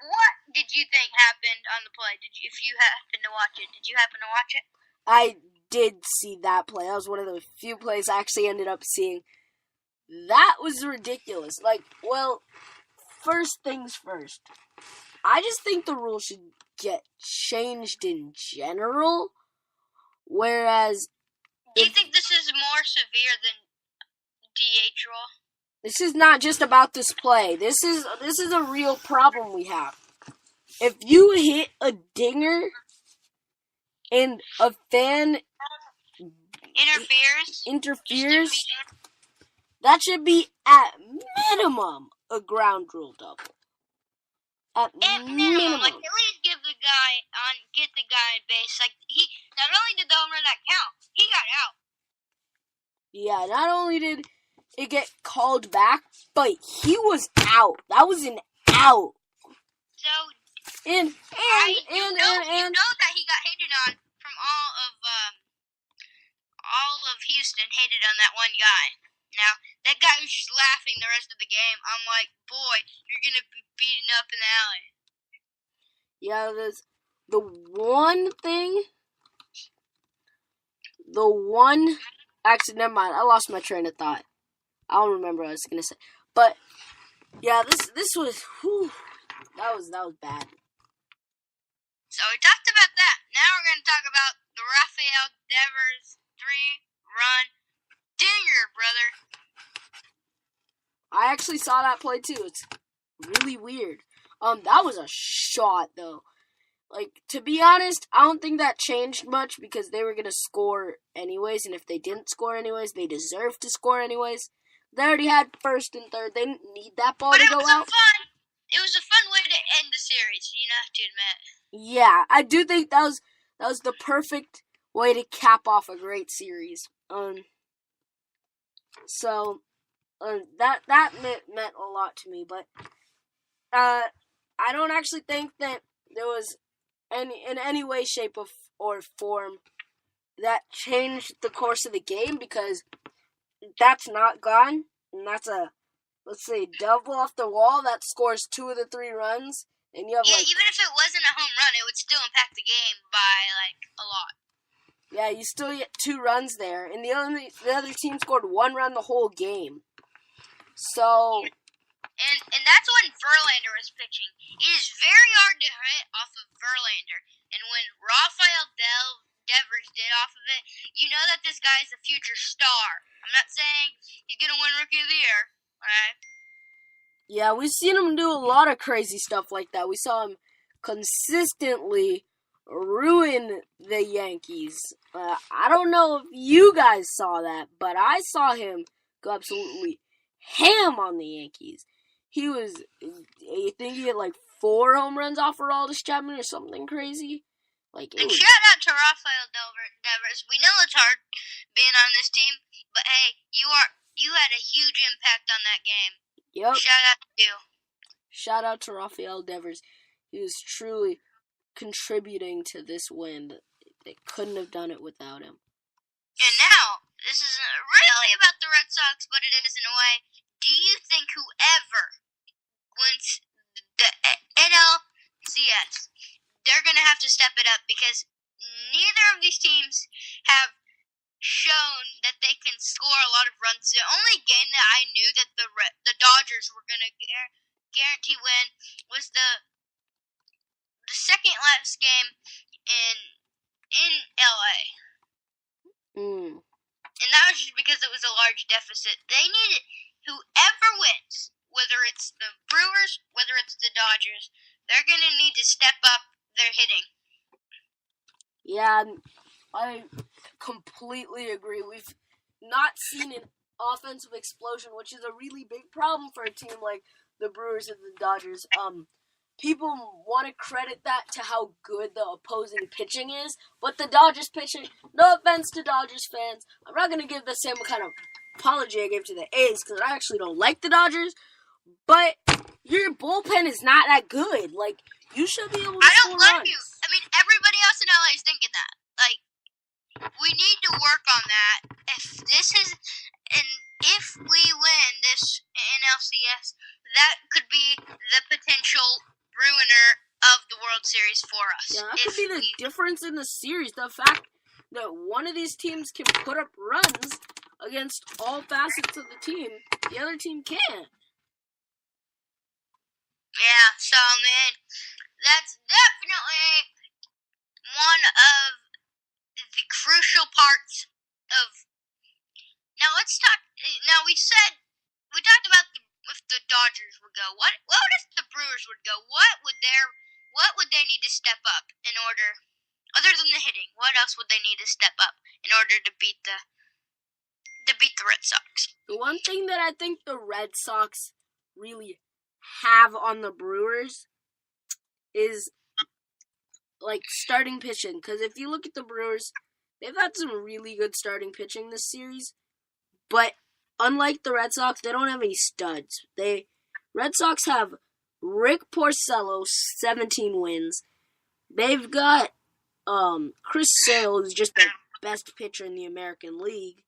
What did you think happened on the play? If you happened to watch it, did you happen to watch it? I did see that play. That was one of the few plays I actually ended up seeing. That was ridiculous. First things first. I just think the rule should get changed in general. Whereas, do you think this is more severe than DH rule? This is not just about this play. This is a real problem we have. If you hit a dinger and a fan interferes, that should be at minimum a ground rule double. At minimum. Like, at least get the guy on base. Like, he not only did the home run not count, he got out. Yeah, not only did it get called back, but he was out. That was an out. So, and you know that he got hated on from all of Houston hated on that one guy. Now, that guy was just laughing the rest of the game. I'm like, boy, you're going to be beaten up in the alley. Yeah, there's the one thing. Actually, never mind. I lost my train of thought. I don't remember what I was going to say. But, yeah, this was, that was bad. So, we talked about that. Now we're going to talk about the Rafael Devers 3-run dinger, brother. I actually saw that play too. It's really weird. That was a shot though. Like, to be honest, I don't think that changed much because they were gonna score anyways, and if they didn't score anyways, they deserved to score anyways. They already had first and third. They didn't need that ball to go out. It was a fun way to end the series, you have to admit. Yeah, I do think that was the perfect way to cap off a great series. So that meant a lot to me, but I don't actually think that there was in any way, shape, or form that changed the course of the game, because that's not gone, and that's a, let's say, double off the wall that scores 2 of the 3 runs, and you have even if it wasn't a home run, it would still impact the game by a lot. Yeah, you still get 2 runs there, and the other team scored 1 run the whole game. So, and that's when Verlander was pitching. It is very hard to hit off of Verlander, and when Rafael Devers did off of it, you know that this guy is a future star. I'm not saying he's gonna win Rookie of the Year, alright? Yeah, we've seen him do a lot of crazy stuff like that. We saw him consistently ruin the Yankees. I don't know if you guys saw that, but I saw him go absolutely ham on the Yankees. He was, I think he had 4 home runs off Aroldis Chapman or something crazy. Shout out to Rafael Devers. We know it's hard being on this team, but hey, you had a huge impact on that game. Yep. Shout out to you. Shout out to Rafael Devers. He was truly contributing to this win. They couldn't have done it without him. And now, this isn't really about the Red Sox, but it is in a way. Do you think whoever wins the NLCS, they're going to have to step it up, because neither of these teams have shown that they can score a lot of runs. The only game that I knew that the Dodgers were going to guarantee win was the second last game in in LA. And that was just because it was a large deficit. They needed whoever wins, whether it's the Brewers, whether it's the Dodgers, they're going to need to step up their hitting. Yeah, I completely agree. We've not seen an offensive explosion, which is a really big problem for a team like the Brewers and the Dodgers. People want to credit that to how good the opposing pitching is, but the Dodgers pitching, no offense to Dodgers fans, I'm not going to give the same kind of apology I gave to the A's because I actually don't like the Dodgers, but your bullpen is not that good. Like, you should be able to score runs. I don't blame you. I mean, everybody else in LA is thinking that. Like, we need to work on that. If we win this NLCS, that could be the potential ruiner of the World Series for us. Yeah, that could be the difference in the series. The fact that one of these teams can put up runs against all facets of the team, the other team can't. Yeah, so, man, that's definitely one of the crucial parts of... Now, let's talk... Now, we talked about if the Dodgers would go. What if the Brewers would go? What would they need to step up in order, other than the hitting, what else would they need to step up in order to beat the Red Sox? The one thing that I think the Red Sox really have on the Brewers is, like, starting pitching. Because if you look at the Brewers, they've had some really good starting pitching this series. But unlike the Red Sox, they don't have any studs. Red Sox have Rick Porcello, 17 wins. They've got Chris Sale, who's just the best pitcher in the American League.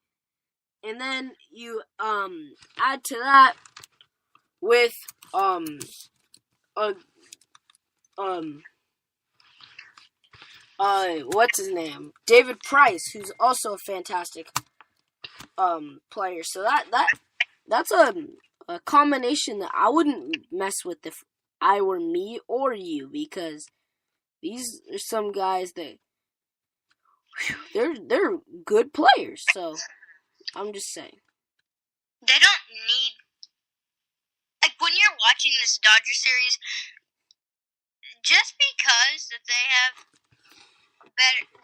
And then you add to that with what's his name? David Price, who's also a fantastic player. So that's a combination that I wouldn't mess with if I were me or you, because these are some guys that they're good players. So I'm just saying. They don't need, like, when you're watching this Dodger series, just because that they have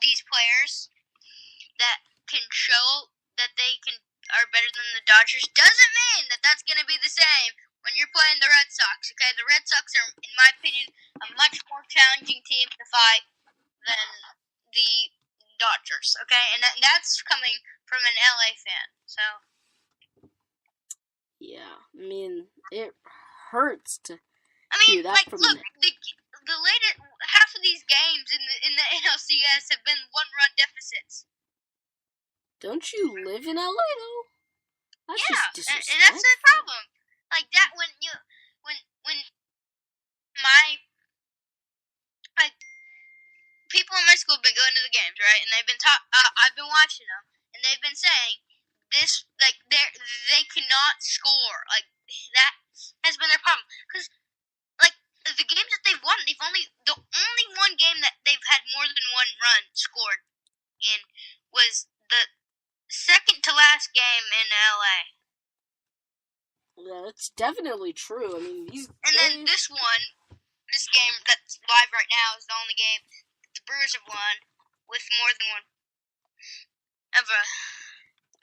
these players that can show that they are better than the Dodgers doesn't mean that that's going to be the same when you're playing the Red Sox. Okay, the Red Sox are, in my opinion, a much more challenging team to fight than the Dodgers. Okay, and that's coming from an LA fan. So yeah, I mean, it hurts to. I mean, like, look, the latest half of these games in the NLCS have been one-run deficits. Don't you live in LA though? That's just disrespectful. And that's the problem. Like that when people in my school have been going to the games, right? And they've been I've been watching them, and they've been saying this, like, they cannot score. Like, that has been their problem. Because, like, the games that they've won, the only one game that they've had more than one run scored in was the second to last game in LA. Yeah, that's definitely true. I mean, then this game that's live right now is the only game the Brewers have won with more than one.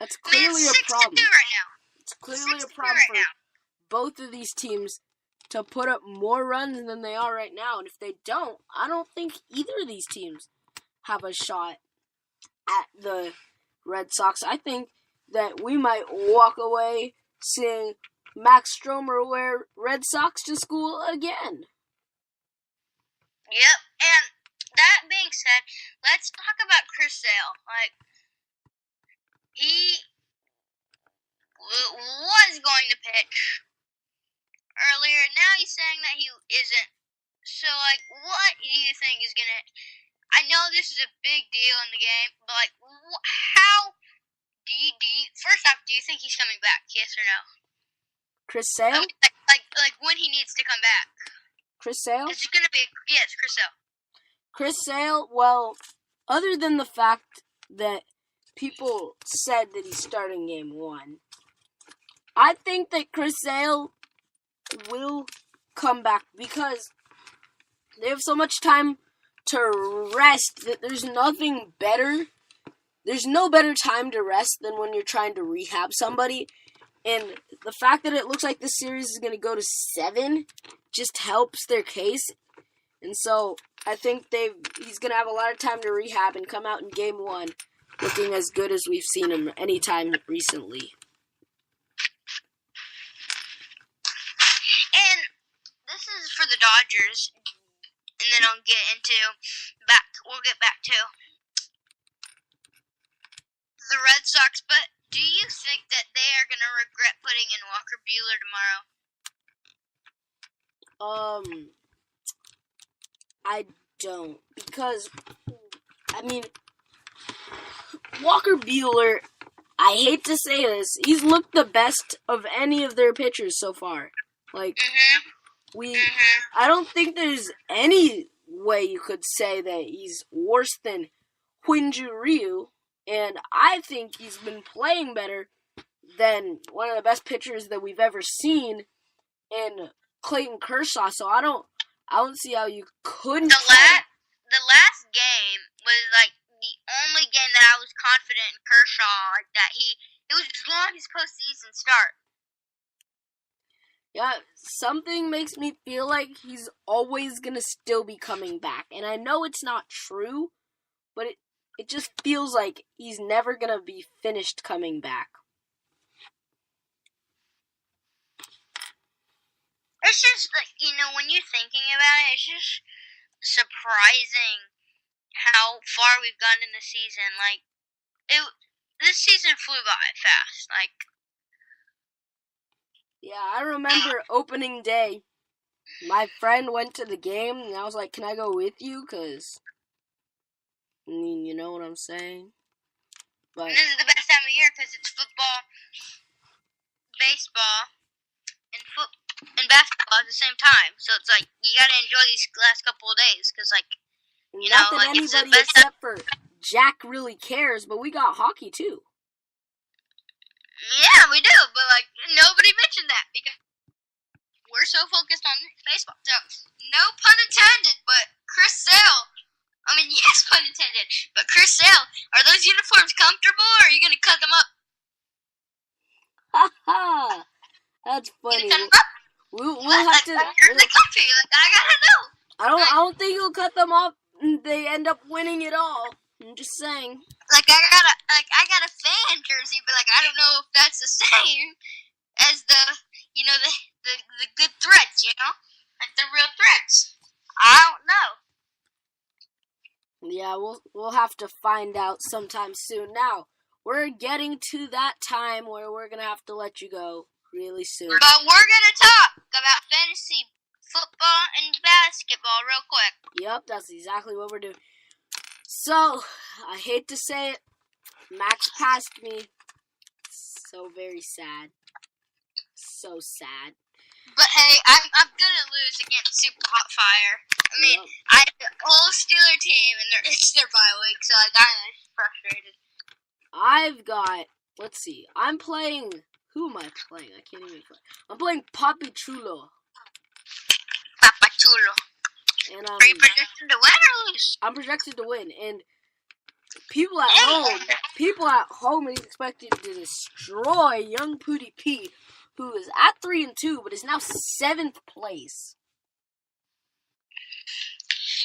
That's clearly a problem. 6-2 right now. It's clearly a problem for both of these teams to put up more runs than they are right now. And if they don't, I don't think either of these teams have a shot at the Red Sox. I think that we might walk away seeing Max Stromer wear Red Sox to school again. Yep, and that being said, let's talk about Chris Sale. Like, he was going to pitch earlier. Now he's saying that he isn't. So, like, what do you think is going to... I know this is a big deal in the game, but, like, how do you... First off, do you think he's coming back? Yes or no? Chris Sale? Like when he needs to come back. Chris Sale? Is it going to be... Yes, Chris Sale. Chris Sale, well, other than the fact that people said that he's starting game 1, I think that Chris Sale will come back because they have so much time to rest that there's nothing better. There's no better time to rest than when you're trying to rehab somebody. And the fact that it looks like this series is going to go to 7 just helps their case. And so I think he's going to have a lot of time to rehab and come out in game 1 looking as good as we've seen him anytime recently. And this is for the Dodgers. And then we'll get back to the Red Sox. But do you think that they are going to regret putting in Walker Buehler tomorrow? I don't. Because, I mean, Walker Buehler, I hate to say this, he's looked the best of any of their pitchers so far. Like, I don't think there's any way you could say that he's worse than Hyunjoo Ryu, and I think he's been playing better than one of the best pitchers that we've ever seen in Clayton Kershaw. So I don't see how you couldn't. The last game was like the only game that I was confident in Kershaw that it was as long as postseason start. Yeah, something makes me feel like he's always going to still be coming back. And I know it's not true, but it just feels like he's never going to be finished coming back. It's just, like, when you're thinking about it, it's just surprising how far we've gone in the season. Like, this season flew by fast. Like, yeah, I remember opening day. My friend went to the game, and I was like, can I go with you? Because, I mean, you know what I'm saying? But and this is the best time of year because it's football, baseball, and basketball at the same time. So it's like, you got to enjoy these last couple of days because, like, not that like, anybody except for Jack really cares, but we got hockey, too. Yeah, we do, but, like, nobody mentioned that because we're so focused on baseball. So, no pun intended, but Chris Sale, yes, pun intended, but Chris Sale, are those uniforms comfortable, or are you going to cut them up? Ha ha! That's funny. Cut them up? We'll have to. Are they comfy? Like, I gotta know. I don't think he'll cut them off and they end up winning it all. I'm just saying. Like, I got a fan jersey, but, like, I don't know if that's the same as the good threads, like the real threads. I don't know. Yeah, we'll have to find out sometime soon. Now, we're getting to that time where we're gonna have to let you go really soon. But we're gonna talk about fantasy football and basketball real quick. Yep, that's exactly what we're doing. So, I hate to say it, Max passed me. So very sad. So sad. But hey, I'm gonna lose against Super Hot Fire. Yep. I have the whole Steeler team, and it's their bye week, so like, I'm frustrated. I've got, let's see, I'm playing, who am I playing? I can't even play. I'm playing Papi Chulo. Papa Chulo. And Are you projected to win or lose? I'm projected to win, and people at home are expected to destroy young Pootie P, who is at 3-2, but is now 7th place.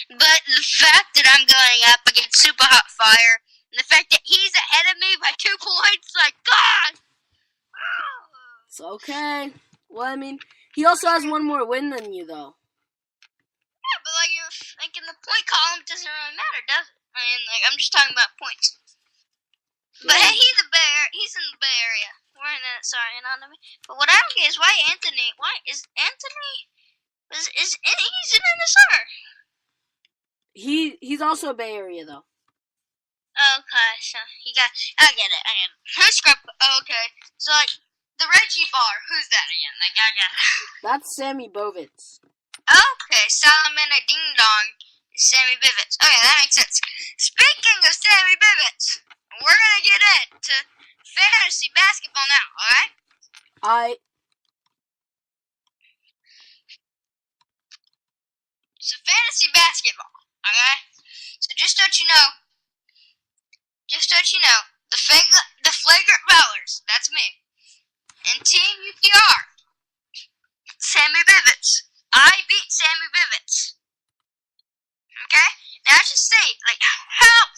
But the fact that I'm going up against Super Hot Fire, and the fact that he's ahead of me by 2 points, like, God! It's okay. Well, I mean, he also has one more win than you, though. Yeah, but, like in the point column, it doesn't really matter, does it? I'm just talking about points. But hey, he's in the Bay Area. We're in it, sorry, not me. But what I don't get is why is Anthony he's in Minnesota? He's also a Bay Area, though. Okay, so I get it. Okay, so like the Reggie Bar, who's that again? Like I got it. That's Sammy Bovitz. Okay, Salamander Ding Dong Sammy Bivets. Okay, that makes sense. Speaking of Sammy Bivets, we're gonna get into fantasy basketball now, alright? So fantasy basketball, okay? So just so you know, the flagrant bowlers, that's me. And Team UTR, Sammy Bivets. I beat Sammy Bivets. Okay? Now just say, like, how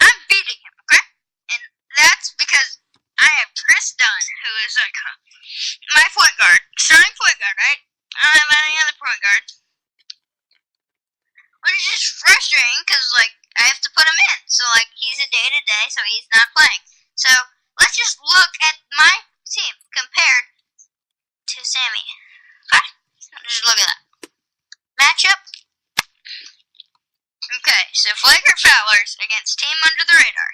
I'm beating him, okay? And that's because I have Chris Dunn, who is like my point guard, starting point guard, right? I don't have any other point guard. Which is just frustrating because, like, I have to put him in. So, like, he's a day-to-day, so he's not playing. So, let's just look at my team compared to Sammy. Okay? Just look at that. Matchup. Okay, so flagrant foulers against Team Under the Radar.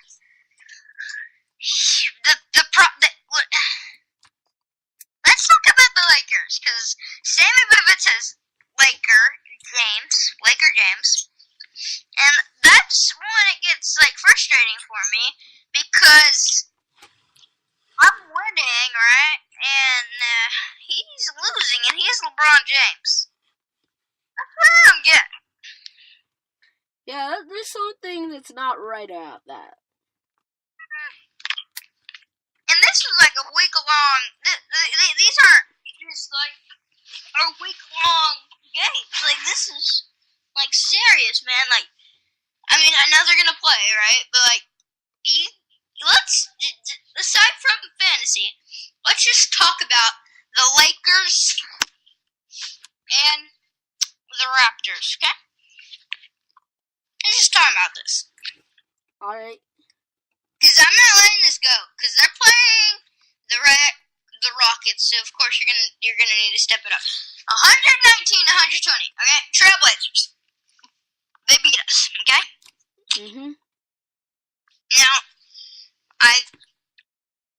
Let's talk about the Lakers, because Sammy Bivets has Laker James, and that's when it gets, like, frustrating for me, because I'm winning, right, and he's losing, and he's LeBron James. That's what I don't get. Yeah, there's something that's not right about that. And this was like a week-long. These aren't just like a week-long games. Like, this is like serious, man. Like, I mean, I know they're gonna play, right? But like, let's aside from fantasy, let's just talk about the Lakers and the Raptors, okay? Let's just talk about this. Alright. Because I'm not letting this go. Because they're playing the Rockets, so of course you're gonna need to step it up. 119 to 120. Okay, Trailblazers. They beat us. Okay. Mhm. Now,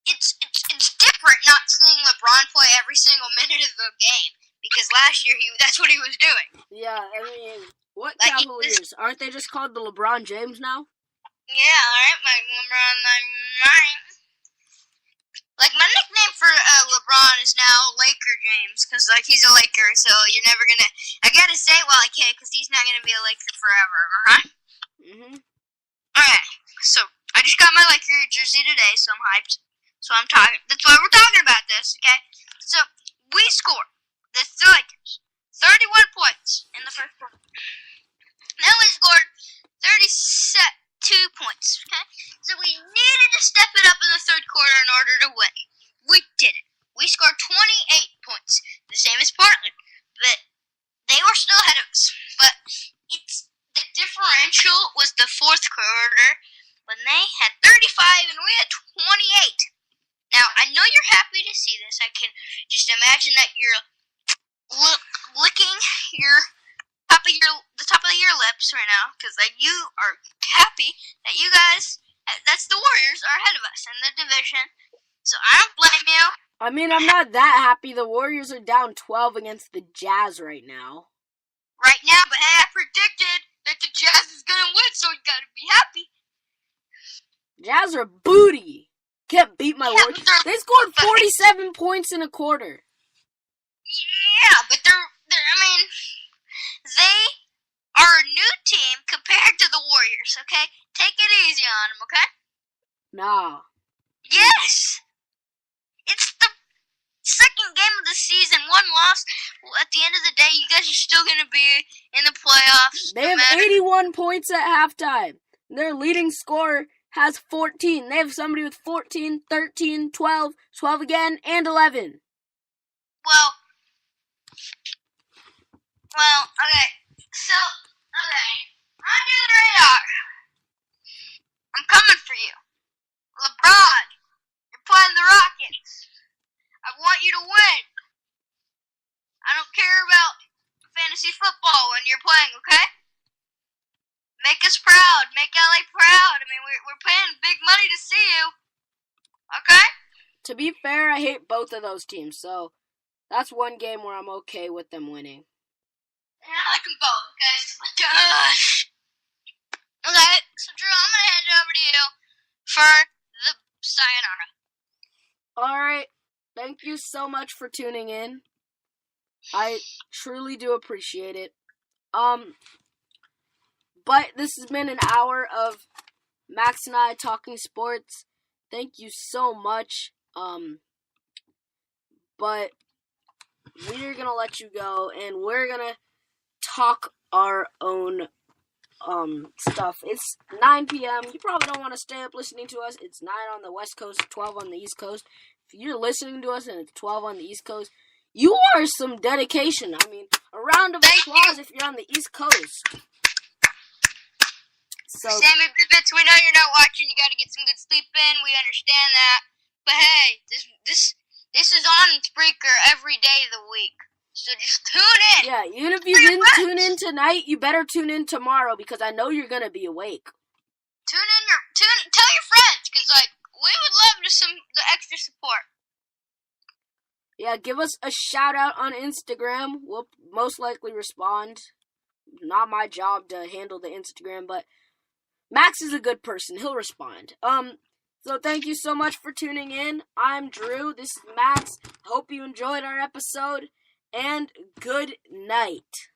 it's different not seeing LeBron play every single minute of the game, because last year that's what he was doing. Yeah, I mean, what Like, Cavaliers? Aren't they just called the LeBron James now? Yeah, alright, my LeBron, like, my nickname for LeBron is now Laker James, because, like, he's a Laker, so you're never gonna, I gotta say it while I can, because he's not gonna be a Laker forever, alright? Mhm. Alright, so, I just got my Laker jersey today, so I'm hyped. So that's why we're talking about this, okay? So, we scored, the Lakers, 31 points in the first quarter. Then we scored 32 points, okay? So we needed to step it up in the third quarter in order to win. We did it. We scored 28 points, the same as Portland. But they were still ahead of us. But the differential was the fourth quarter when they had 35 and we had 28. Now, I know you're happy to see this. I can just imagine that you're licking the top of your lips right now, because like, you are happy that you guys, that's the Warriors, are ahead of us in the division. So I don't blame you. I mean, I'm not that happy. The Warriors are down 12 against the Jazz right now. Right now, but hey, I predicted that the Jazz is gonna win, so you gotta be happy. Jazz are booty. Can't beat my Warriors. They scored 47 points in a quarter. Yeah, but they are a new team compared to the Warriors, okay? Take it easy on them, okay? Nah. Yes! It's the second game of the season, one loss. At the end of the day, you guys are still going to be in the playoffs. They have 81 points at halftime. Their leading scorer has 14. They have somebody with 14, 13, 12, 12 again, and 11. Well, okay. So, okay. Under the radar. I'm coming for you. LeBron, you're playing the Rockets. I want you to win. I don't care about fantasy football when you're playing, okay? Make us proud. Make LA proud. I mean, we're paying big money to see you. Okay? To be fair, I hate both of those teams, so that's one game where I'm okay with them winning. And I like them both, guys. Gosh. Okay, so Drew, I'm gonna hand it over to you for the sayonara. Alright, thank you so much for tuning in. I truly do appreciate it. But this has been an hour of Max and I talking sports. Thank you so much. But we're gonna let you go, and we're gonna talk our own stuff. It's 9 p.m. You probably don't want to stay up listening to us. It's 9 on the West Coast, 12 on the East Coast. If you're listening to us and it's 12 on the East Coast, you are some dedication. I mean, a round of applause if you're on the East Coast. So, Sammy Pivots, we know you're not watching. You got to get some good sleep in. We understand that. But hey, this is on Spreaker every day of the week. So just tune in. Yeah, even if you didn't tune in tonight, you better tune in tomorrow because I know you're gonna be awake. Tell your friends, because we would love the extra support. Yeah, give us a shout out on Instagram. We'll most likely respond. Not my job to handle the Instagram, but Max is a good person. He'll respond. So thank you so much for tuning in. I'm Drew. This is Max. Hope you enjoyed our episode. And good night.